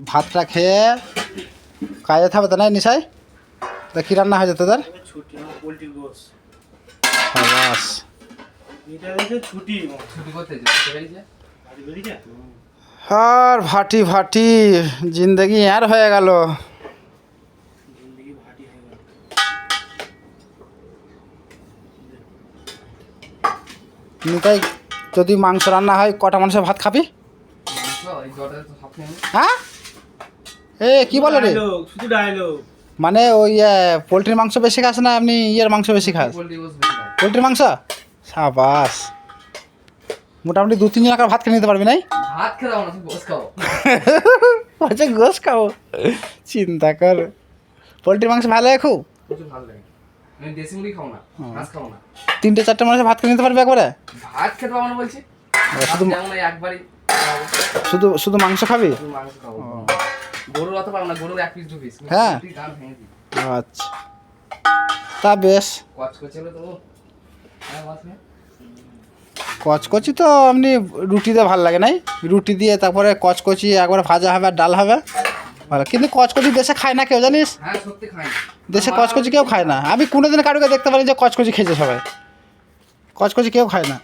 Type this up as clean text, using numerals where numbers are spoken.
ভাতটা খেয়ে কাজে থাকবে তো নাই নিশাই? তা কী রান্না হয়েছে তোদের? বাস আর ভাটি ভাটি জিন্দগি আর হয়ে গেল। নিতাই, যদি মাংস রান্না হয় কটা মানুষের ভাত খাবি? হ্যাঁ এ কি বলে রে? শুধু ডায়লগ। মানে ওই পোলট্রির মাংস বেশি খাস না এমনি ইয়ের মাংস বেশি খাস? পোলট্রির মাংস। সাবাস, মোটামুটি 2-3 জন ভাত খেয়ে নিতে পারবি নাই? ভাত খেতে হবে না, তুমি গোস খাও। আচ্ছা গোস খাবো, চিন্তা কর। পোলট্রির মাংস ভালো লাগে খুব, প্রচুর ভালো লাগে। আমি দেশি মুরগি খাও না, মাছ খাও না। 3-4 মানুষের ভাত খেয়ে নিতে পারবি একবারে? ভাত খেতে পাবো না বলছি, শুধু যেমন একবারই শুধু শুধু মাংস খাবি? শুধু মাংস খাবো। গরুর অত পাবো না, গরুর 1 পিস 2 পিস। হ্যাঁ। গান ভেঙে দিই। আচ্ছা তা বেশ। কচকচে হলে তো হ্যাঁ মাছ নেই। কচকচি তো এমনি রুটি দিয়ে ভালো লাগে নাই? রুটি দিয়ে তারপরে কচকচি একবারে ভাজা হবে আর ডাল হবে ভালো, কিন্তু কচকচি দেশে খায় না কেউ জানিস? হ্যাঁ সত্যি খাই না দেশে কচকচি কেউ খায় না। আমি কোনোদিন কারোকে দেখতে পারি যে কচকচি খেয়েছে সবাই, কচকচি কেউ খায় না।